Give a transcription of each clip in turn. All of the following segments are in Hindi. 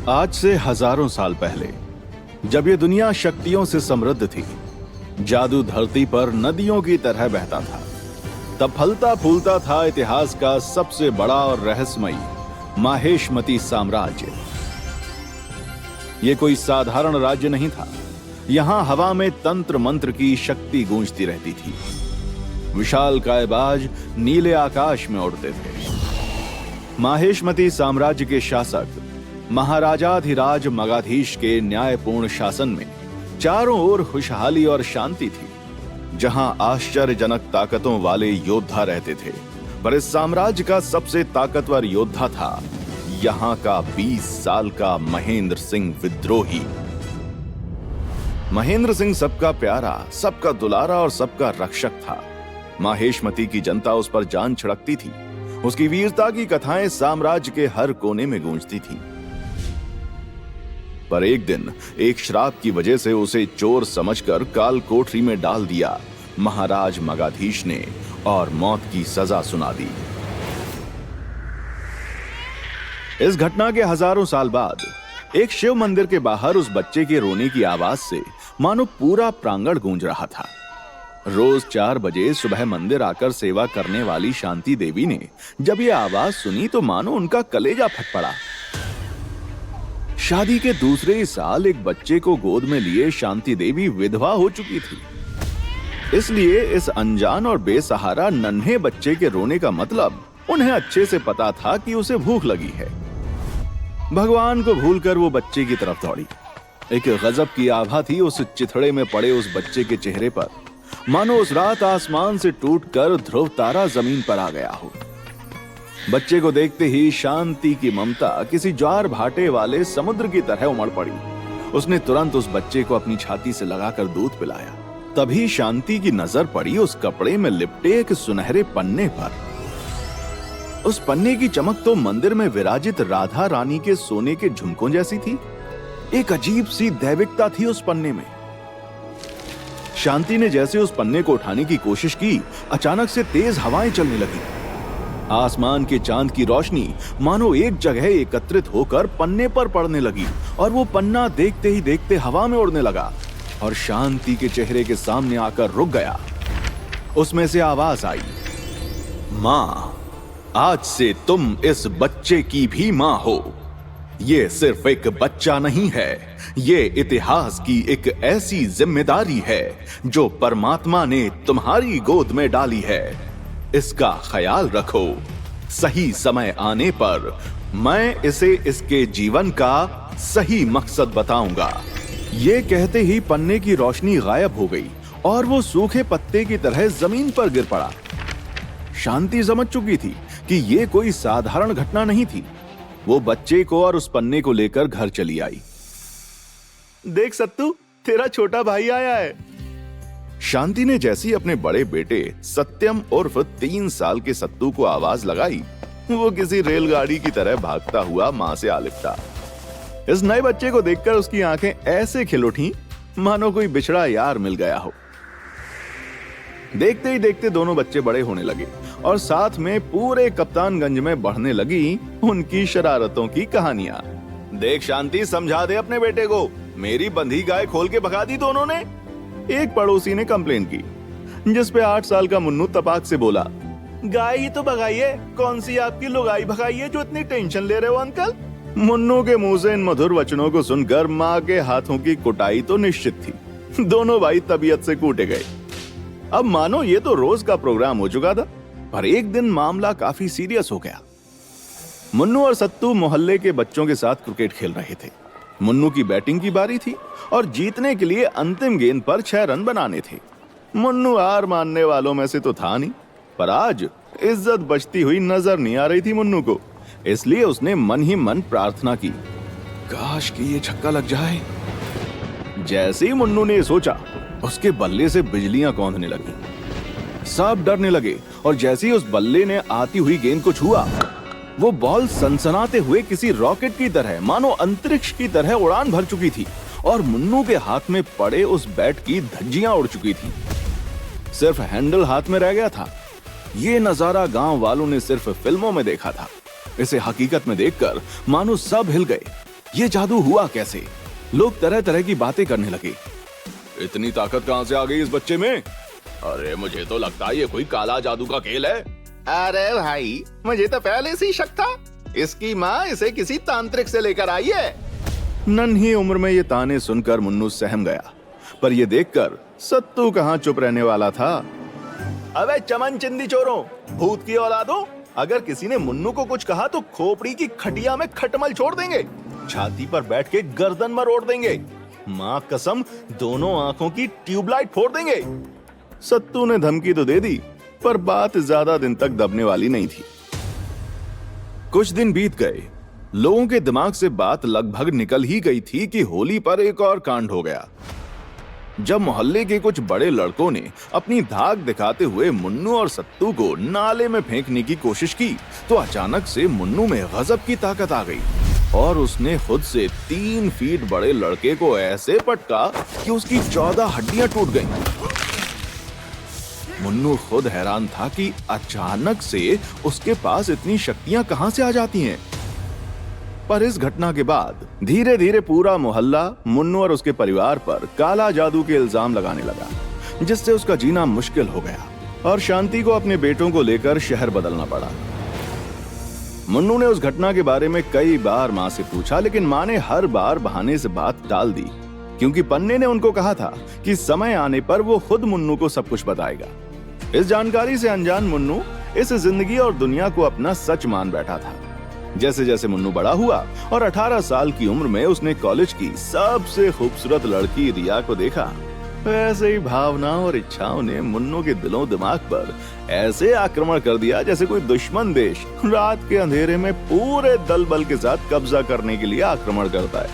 आज से हजारों साल पहले, जब ये दुनिया शक्तियों से समृद्ध थी, जादू धरती पर नदियों की तरह बहता था, तब फलता फूलता था इतिहास का सबसे बड़ा और रहस्यमयी माहेशमती साम्राज्य। ये कोई साधारण राज्य नहीं था। यहां हवा में तंत्र मंत्र की शक्ति गूंजती रहती थी। विशाल कायबाज नीले आकाश में उड़ते थे। माहेशमती साम्राज्य के शासक महाराजाधिराज मगाधीश के न्यायपूर्ण शासन में चारों ओर खुशहाली और शांति थी। जहां आश्चर्यजनक ताकतों वाले योद्धा रहते थे, पर इस साम्राज्य का सबसे ताकतवर योद्धा था यहां का 20 साल का महेंद्र सिंह विद्रोही। महेंद्र सिंह सबका प्यारा, सबका दुलारा और सबका रक्षक था। माहेशमती की जनता उस पर जान छिड़कती थी। उसकी वीरता की कथाएं साम्राज्य के हर कोने में गूंजती थीं। पर एक दिन एक श्राप की वजह से उसे चोर समझकर काल कोठरी में डाल दिया महाराज मगाधीश ने और मौत की सजा सुना दी। इस घटना के हजारों साल बाद एक शिव मंदिर के बाहर उस बच्चे के रोने की आवाज से मानो पूरा प्रांगण गूंज रहा था। रोज 4 बजे सुबह मंदिर आकर सेवा करने वाली शांति देवी ने जब ये आवाज सुनी तो मानो उनका कलेजा फट पड़ा। शादी के दूसरे ही साल एक बच्चे को गोद में लिए शांति देवी विधवा हो चुकी थी। इसलिए इस अनजान और बेसहारा नन्हे बच्चे के रोने का मतलब उन्हें अच्छे से पता था कि उसे भूख लगी है। भगवान को भूलकर वो बच्चे की तरफ दौड़ी। एक गजब की आभा थी उस चिथड़े में पड़े उस बच्चे के चेहरे पर, मानो उस रात आसमान से टूटकर ध्रुव तारा जमीन पर आ गया हो। बच्चे को देखते ही शांति की ममता किसी ज्वार भाटे वाले समुद्र की तरह उमड़ पड़ी। उसने तुरंत उस बच्चे को अपनी छाती से लगाकर दूध पिलाया। तभी शांति की नजर पड़ी उस कपड़े में लिपटे एक सुनहरे पन्ने पर। उस पन्ने की चमक तो मंदिर में विराजित राधा रानी के सोने के झुमकों जैसी थी। एक अजीब सी दैविकता थी उस पन्ने में। शांति ने जैसे उस पन्ने को उठाने की कोशिश की, अचानक से तेज हवाएं चलने लगी। आसमान के चांद की रोशनी मानो एक जगह एकत्रित होकर पन्ने पर पड़ने लगी और वो पन्ना देखते ही देखते हवा में उड़ने लगा और शांति के चेहरे के सामने आकर रुक गया। उसमें से आवाज आई, मां, आज से तुम इस बच्चे की भी मां हो। ये सिर्फ एक बच्चा नहीं है, ये इतिहास की एक ऐसी जिम्मेदारी है जो परमात्मा ने तुम्हारी गोद में डाली है। इसका ख्याल रखो। सही समय आने पर मैं इसे इसके जीवन का सही मकसद बताऊंगा। ये कहते ही पन्ने की रोशनी गायब हो गई और वो सूखे पत्ते की तरह जमीन पर गिर पड़ा। शांति समझ चुकी थी कि ये कोई साधारण घटना नहीं थी। वो बच्चे को और उस पन्ने को लेकर घर चली आई। देख सत्तू, तेरा छोटा भाई आया है। शांति ने जैसी अपने बड़े बेटे सत्यम उर्फ 3 साल के सत्तू को आवाज लगाई, वो किसी रेलगाड़ी की तरह भागता हुआ मां से आ लिपटा। इस नए बच्चे को देखकर उसकी आंखें ऐसे खिल उठी मानो कोई बिछड़ा यार मिल गया हो। देखते ही देखते दोनों बच्चे बड़े होने लगे और साथ में पूरे कप्तानगंज में बढ़ने लगी उनकी शरारतों की कहानियां। देख शांति, समझा दे अपने बेटे को, मेरी बंधी गाय खोल के भगा दी दोनों ने। एक पड़ोसी ने कंप्लेन की, जिस पे 8 साल का मुन्नू तपाक से बोला, गाय ही तो भगाइए, कौन सी आपकी लुगाई भगाइए जो इतनी टेंशन ले रहे हो अंकल। मुन्नू के मुंह से इन मधुर वचनों को सुनकर माँ के हाथों की कुटाई तो निश्चित थी। दोनों भाई तबीयत से कूटे गए। अब मानो ये तो रोज का प्रोग्राम हो चुका था, पर एक दिन मामला काफी सीरियस हो गया। मुन्नू और सत्तू मोहल्ले के बच्चों के साथ क्रिकेट खेल रहे थे। मुन्नू की बैटिंग की बारी थी और जीतने के लिए अंतिम गेंद पर 6 रन बनाने थे। मुन्नू हार मानने वालों में से तो था नहीं, पर आज इज्जत बचती हुई नजर नहीं आ रही थी मुन्नू को। इसलिए उसने मन ही मन प्रार्थना की, काश कि ये छक्का लग जाए। जैसे ही मुन्नू ने सोचा, उसके बल्ले से बिजलियां कौंधने लगी। सब डरने लगे और जैसे ही उस बल्ले ने आती हुई गेंद को छुआ, वो बॉल सनसनाते हुए किसी रॉकेट की तरह मानो अंतरिक्ष की तरह उड़ान भर चुकी थी और मुन्नू के हाथ में पड़े उस बैट की धज्जियां उड़ चुकी थी। सिर्फ हैंडल हाथ में रह गया था। ये नजारा गांव वालों ने सिर्फ फिल्मों में देखा था। इसे हकीकत में देखकर मानो सब हिल गए। ये जादू हुआ कैसे? लोग तरह तरह की बातें करने लगे। इतनी ताकत कहां से आ गई इस बच्चे में? अरे मुझे तो लगता है ये कोई काला जादू का खेल है। अरे भाई, मुझे तो पहले से ही शक था। इसकी माँ इसे किसी तांत्रिक से लेकर आई है। नन्ही उम्र में ये ताने सुनकर मुन्नू सहम गया, पर ये देखकर सत्तू कहाँ चुप रहने वाला था। अबे चमन चिंदी चोरों, भूत की औलादों, अगर किसी ने मुन्नू को कुछ कहा तो खोपड़ी की खटिया में खटमल छोड़ देंगे, छाती पर बैठ के गर्दन मरोड़ देंगे, माँ कसम दोनों आंखों की ट्यूबलाइट फोड़ देंगे। सत्तू ने धमकी तो दे दी, पर बात ज्यादा दिन तक दबने वाली नहीं थी। कुछ दिन बीत गए। लोगों के दिमाग से बात लगभग निकल ही गई थी कि होली पर एक और कांड हो गया। जब मोहल्ले के कुछ बड़े लड़कों ने अपनी धाक दिखाते हुए मुन्नू और सत्तू को नाले में फेंकने की कोशिश की, तो अचानक से मुन्नू में गजब की ताकत आ गई और उसने खुद से 3 फीट बड़े लड़के को ऐसे पटका कि उसकी 14 हड्डियां टूट गईं। मुन्नू खुद हैरान था कि अचानक से उसके पास इतनी शक्तियां कहां से आ जाती हैं। पर इस घटना के बाद धीरे धीरे पूरा मोहल्ला मुन्नू और उसके परिवार पर काला जादू के इल्जाम लगाने लगा, जिससे उसका जीना मुश्किल हो गया और शांति को अपने बेटों को लेकर शहर बदलना पड़ा। मुन्नू ने उस घटना के बारे में कई बार मां से पूछा, लेकिन मां ने हर बार बहाने से बात टाल दी, क्योंकि पन्ने ने उनको कहा था कि समय आने पर वो खुद मुन्नू को सब कुछ बताएगा। इस जानकारी से अनजान मुन्नू इस जिंदगी और दुनिया को अपना सच मान बैठा था। जैसे जैसे मुन्नू बड़ा हुआ और 18 साल की उम्र में उसने कॉलेज की सबसे खूबसूरत लड़की रिया को देखा, वैसे ही भावनाओं और इच्छाओं ने मुन्नू के दिलों दिमाग पर ऐसे आक्रमण कर दिया जैसे कोई दुश्मन देश रात के अंधेरे में पूरे दल बल के साथ कब्जा करने के लिए आक्रमण करता है।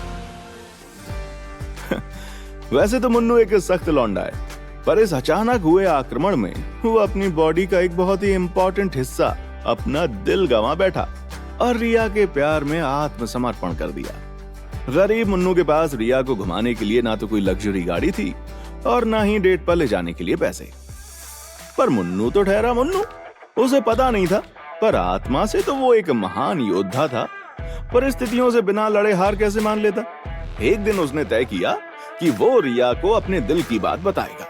वैसे तो मुन्नू एक सख्त लौंडा है, पर इस अचानक हुए आक्रमण में वो अपनी बॉडी का एक बहुत ही इंपॉर्टेंट हिस्सा, अपना दिल गंवा बैठा और रिया के प्यार में आत्मसमर्पण कर दिया। गरीब मुन्नू के पास रिया को घुमाने के लिए ना तो कोई लग्जरी गाड़ी थी और ना ही डेट पर ले जाने के लिए पैसे। पर मुन्नू तो ठहरा मुन्नू, उसे पता नहीं था, पर आत्मा से तो वो एक महान योद्धा था। परिस्थितियों से बिना लड़े हार कैसे मान लेता। एक दिन उसने तय किया कि वो रिया को अपने दिल की बात बताएगा।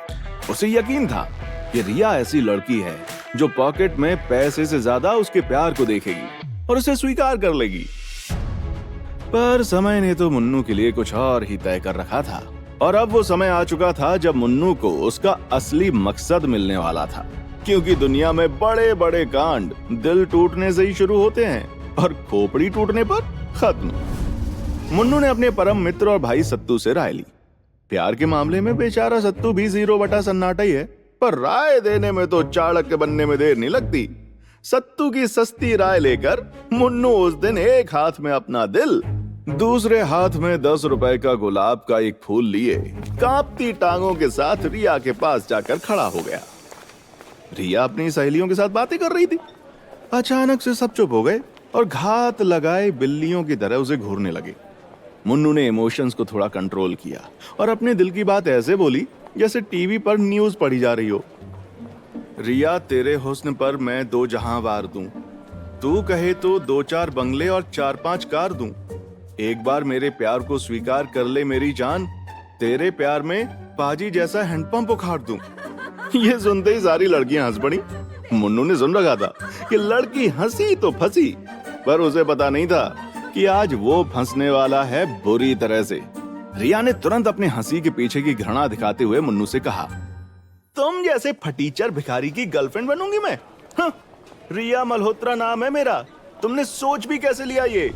उसे यकीन था कि रिया ऐसी लड़की है जो पॉकेट में पैसे से ज्यादा उसके प्यार को देखेगी और उसे स्वीकार कर लेगी। पर समय ने तो मुन्नू के लिए कुछ और ही तय कर रखा था और अब वो समय आ चुका था जब मुन्नू को उसका असली मकसद मिलने वाला था, क्योंकि दुनिया में बड़े बड़े कांड दिल टूटने से ही शुरू होते हैं और खोपड़ी टूटने पर खत्म। मुन्नू ने अपने परम मित्र और भाई सत्तू से राय ली। प्यार के मामले में बेचारा सत्तू भी 0 बटा सन्नाटा ही है, पर राय देने में तो चाणक्य बनने में देर नहीं लगती। सत्तू की सस्ती राय लेकर मुन्नू उस दिन एक हाथ में अपना दिल, दूसरे हाथ में 10 रुपए का गुलाब का एक फूल लिए कांपती टांगों के साथ रिया के पास जाकर खड़ा हो गया। रिया अपनी सहेलियों के साथ बातें कर रही थी। अचानक से सब चुप हो गए और घात लगाए बिल्लियों की तरह उसे घूरने लगे। मुन्नू ने इमोशंस को थोड़ा कंट्रोल किया और अपने दिल की बात ऐसे बोली जैसे टीवी पर न्यूज पढ़ी जा रही हो। रिया, तेरे हुस्न पर मैं 2 जहां वार दूं, तू कहे तो 2-4 बंगले और 4-5 कार दूं। एक बार मेरे प्यार को स्वीकार कर ले मेरी जान, तेरे प्यार में पाजी जैसा हैंडपंप उखाड़ दूं। ये सुनते ही सारी लड़कियां हंस पड़ी। मुन्नू ने सुन रखा था कि लड़की हंसी तो फंसी, पर उसे पता नहीं था कि आज वो फंसने वाला है बुरी तरह से। रिया ने तुरंत अपने हंसी के पीछे की घृणा दिखाते हुए मुन्नू से कहा, तुम जैसे फटीचर भिखारी की गर्लफ्रेंड बनूंगी मैं? हाँ, रिया मल्होत्रा नाम है मेरा, तुमने सोच भी कैसे लिया ये?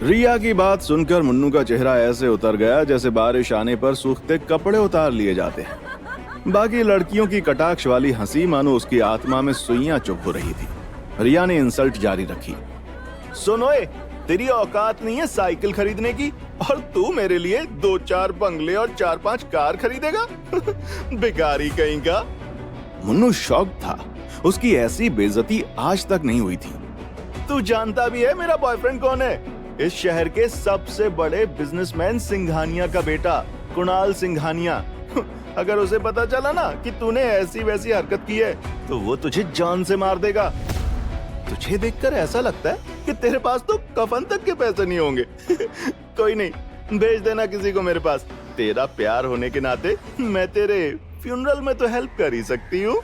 रिया की बात सुनकर मुन्नू का चेहरा ऐसे उतर गया जैसे बारिश आने पर सूखते कपड़े उतार लिए जाते हैं। बाकी लड़कियों की कटाक्ष वाली हंसी मानो उसकी आत्मा में सुइयां चुभ हो रही थी। रिया ने इंसल्ट जारी रखी, सुनो, तेरी औकात नहीं है साइकिल खरीदने की और तू मेरे लिए 2-4 बंगले और 4-5 कार खरीदेगा? भिखारी कहीं का। मुन्नू शॉक था, उसकी ऐसी बेइज्जती आज तक नहीं हुई थी। तू जानता भी है मेरा बॉयफ्रेंड कौन है? इस शहर के सबसे बड़े बिजनेसमैन सिंघानिया का बेटा, कुणाल सिंघानिया। अगर उसे पता चला ना कि तूने ऐसी वैसी हरकत की है तो वो तुझे जान से मार देगा। तुझे देखकर ऐसा लगता है कि तेरे पास तो कफन तक के पैसे नहीं होंगे। कोई नहीं, भेज देना किसी को मेरे पास। तेरा प्यार होने के नाते मैं तेरे फ्यूनरल में तो हेल्प कर ही सकती हूँ।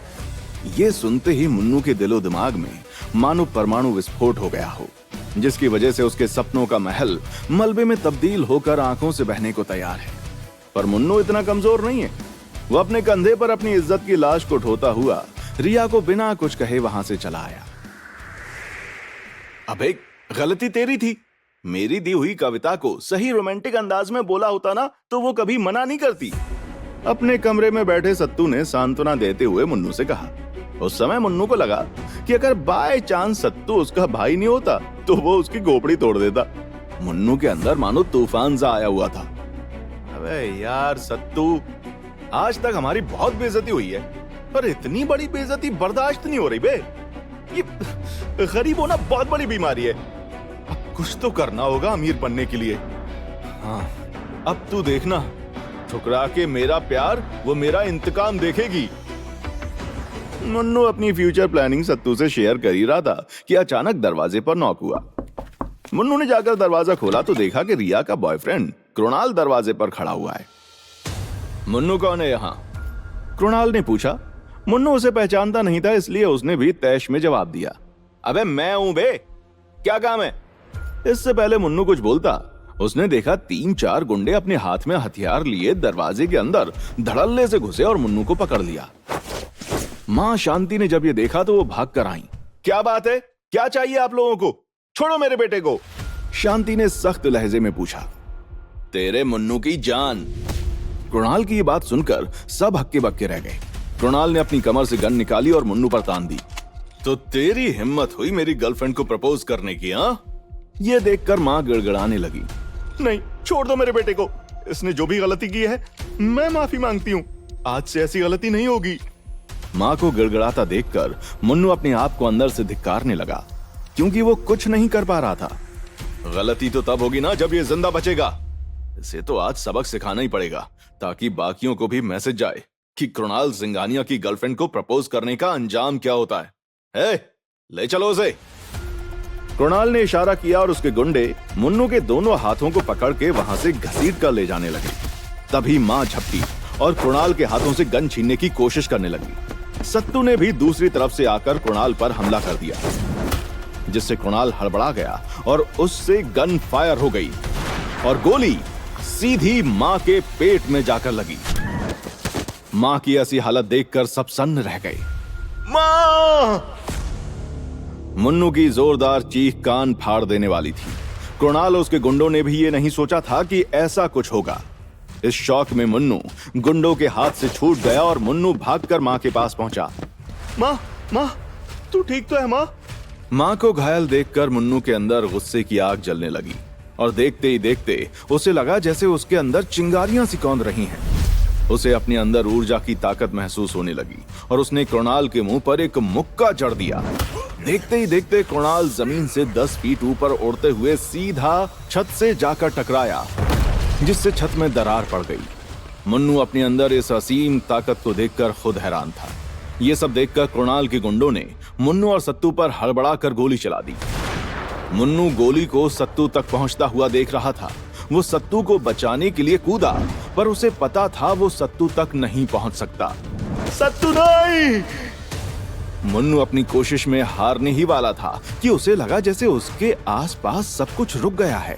ये सुनते ही मुन्नू के दिलो दिमाग में मानो परमाणु विस्फोट हो गया हो, जिसकी वजह से उसके सपनों का महल मलबे में तब्दील होकर आंखों से बहने को तैयार है। पर मुन्नू इतना कमजोर नहीं है। वो अपने कंधे पर अपनी इज्जत की लाश को ढोता हुआ रिया को बिना कुछ कहे वहां से चला आया। अबे, गलती तेरी थी। मेरी दी हुई कविता को सही रोमांटिक अंदाज में बोला होता ना तो वो कभी मना नहीं करती। अपने कमरे में बैठे सत्तू ने सांत्वना देते हुए मुन्नू से कहा। उस समय मुन्नू को लगा कि अगर बाय चांस सत्तू उसका भाई नहीं होता तो वो उसकी खोपड़ी तोड़ देता। मुन्नू के अंदर मानो तूफान सा आया हुआ था। अबे यार सत्तू, आज तक हमारी बहुत बेइज्जती हुई है, पर इतनी बड़ी बेइज्जती बर्दाश्त नहीं हो रही बे। ये गरीब होना बहुत बड़ी बीमारी है। अब कुछ तो करना होगा अमीर बनने के लिए। हाँ, अब तू देखना, ठुकरा के मेरा प्यार वो मेरा इंतकाम देखेगी। मुन्नू अपनी फ्यूचर प्लानिंग सत्तू से शेयर कर ही रहा था कि अचानक दरवाजे पर नॉक हुआ। मुन्नू ने जाकर दरवाजा खोला तो देखा कि रिया का बॉयफ्रेंड कृणाल दरवाजे पर खड़ा हुआ है। मुन्नू कौन है यहाँ? कृणाल ने पूछा। मुन्नू उसे पहचानता नहीं था, इसलिए उसने भी तैश में जवाब दिया। अबे मैं हूं बे, क्या काम है? इससे पहले मुन्नू कुछ बोलता, उसने देखा 3-4 गुंडे अपने हाथ में हथियार लिए दरवाजे के अंदर धड़ल्ले से घुसे और मुन्नू को पकड़ लिया। मां शांति ने जब ये देखा तो वो भाग कर आई। क्या बात है, क्या चाहिए आप लोगों को? छोड़ो मेरे बेटे को। शांति ने सख्त लहजे में पूछा। तेरे मुन्नू की जान। कृणाल की ये बात सुनकर सब हक्के बक्के रह गए। कृणाल ने अपनी कमर से गन निकाली और मुन्नू पर तान दी। तो तेरी हिम्मत हुई मेरी गर्लफ्रेंड को प्रपोज करने की? हाँ, ये देखकर मां गिड़गिड़ाने लगी। नहीं, छोड़ दो मेरे बेटे को। इसने जो भी गलती की है मैं माफी मांगती हूँ। आज से ऐसी गलती नहीं होगी। मां को गिड़गिड़ाता देखकर मुन्नू अपने आप को अंदर से धिक्कारने लगा, क्योंकि वो कुछ नहीं कर पा रहा था। गलती तो तब होगी ना जब ये जिंदा बचेगा। इसे तो आज सबक सिखाना ही पड़ेगा, ताकि बाकियों को भी मैसेज जाए कि कृणाल सिंघानिया की गर्लफ्रेंड को प्रपोज करने का अंजाम क्या होता है। ले चलो उसे। कृणाल ने इशारा किया और उसके गुंडे मुन्नू के दोनों हाथों को पकड़ के वहां से घसीट कर ले जाने लगे। तभी मां झपटी और कृणाल के हाथों से गन छीनने की कोशिश करने लगी। सत्तू ने भी दूसरी तरफ से आकर कृणाल पर हमला कर दिया, जिससे कृणाल हड़बड़ा गया और उससे गन फायर हो गई और गोली सीधी मां के पेट में जाकर लगी। मां की ऐसी हालत देखकर सब सन्न रह गए। मां! मुन्नू की जोरदार चीख कान फाड़ देने वाली थी। कृणाल और उसके गुंडों ने भी ये नहीं सोचा था कि ऐसा कुछ होगा। इस शौक में मुन्नू गुंडों के हाथ से छूट गया और मुन्नू भागकर मां के पास पहुंचा। मां, तू ठीक तो है मां? मां को घायल देखकर मुन्नू के अंदर गुस्से की आग जलने लगी और देखते ही देखते उसे लगा जैसे उसके अंदर चिंगारियां सी कौंध रही हैं। उसे अपने अंदर ऊर्जा की ताकत महसूस होने लगी और उसने कृणाल के मुंह पर एक मुक्का जड़ दिया। देखते ही देखते कृणाल जमीन से 10 फीट ऊपर उड़ते हुए सीधा छत से जाकर टकराया, जिससे छत में दरार पड़ गई। मुन्नू अपने अंदर इस असीम ताकत को देखकर खुद हैरान था। ये सब देखकर कृणाल के गुंडों ने मुन्नू और सत्तू पर हड़बड़ा कर गोली चला दी। मुन्नू गोली को सत्तू तक पहुंचता हुआ देख रहा था। वो सत्तू को बचाने के लिए कूदा, पर उसे पता था वो सत्तू तक नहीं पहुंच सकता। सत्तू नहीं! मुन्नू अपनी कोशिश में हारने ही वाला था कि उसे लगा जैसे उसके आसपास सब कुछ रुक गया है।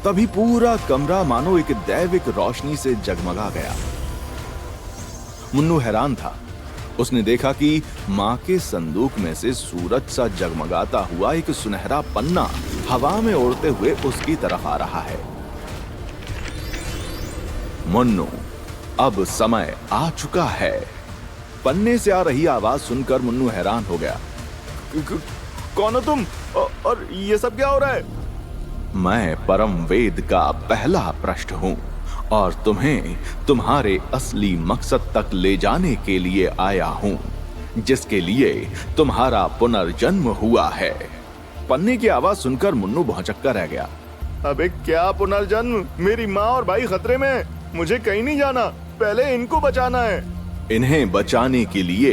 तभी पूरा कमरा मानो एक दैविक रोशनी से जगमगा गया। मुन्नू हैरान था। उसने देखा कि मां के संदूक में से सूरज सा जगमगाता हुआ एक सुनहरा पन्ना हवा में उड़ते हुए उसकी तरफ आ रहा है। मुन्नू, अब समय आ चुका है। पन्ने से आ रही आवाज सुनकर मुन्नू हैरान हो गया। कौन हो तुम और ये सब क्या हो रहा है? मैं परम वेद का पहला पृष्ठ हूं और तुम्हें तुम्हारे असली मकसद तक ले जाने के लिए आया हूं, जिसके लिए तुम्हारा पुनर्जन्म हुआ है। पन्ने की आवाज सुनकर मुन्नू भौचक्का रह गया। अबे क्या पुनर्जन्म? मेरी माँ और भाई खतरे में हैं। मुझे कहीं नहीं जाना, पहले इनको बचाना है। इन्हें बचाने के लिए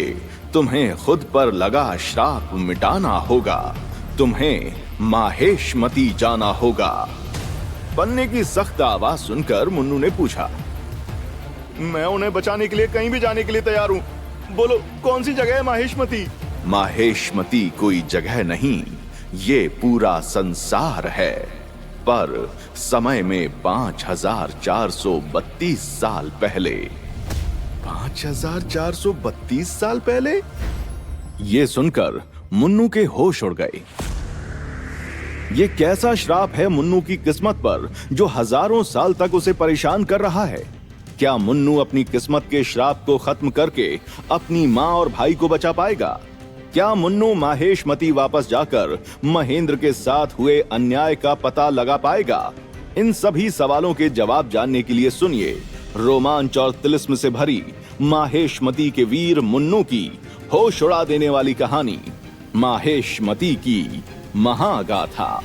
तुम्हें खुद पर लगा श्राप मिटाना होगा। तुम्हें माहेशमती जाना होगा। पन्ने की सख्त आवाज सुनकर मुन्नू ने पूछा, मैं उन्हें बचाने के लिए कहीं भी जाने के लिए तैयार हूँ। बोलो कौन सी जगह है माहेशमती? माहेशमती कोई जगह नहीं, ये पूरा संसार है। पर समय में 5432 साल पहले। 5432 साल पहले? ये सुनकर मुन्नू के होश उड़ गए। ये कैसा श्राप है मुन्नू की किस्मत पर जो हजारों साल तक उसे परेशान कर रहा है? क्या मुन्नू अपनी किस्मत के श्राप को खत्म करके अपनी मां और भाई को बचा पाएगा? क्या मुन्नू माहेशमती वापस जाकर महेंद्र के साथ हुए अन्याय का पता लगा पाएगा? इन सभी सवालों के जवाब जानने के लिए सुनिए रोमांच और तिलिस्म से भरी माहेशमती के वीर मुन्नू की होश उड़ा देने वाली कहानी, माहेशमती की महागाथा।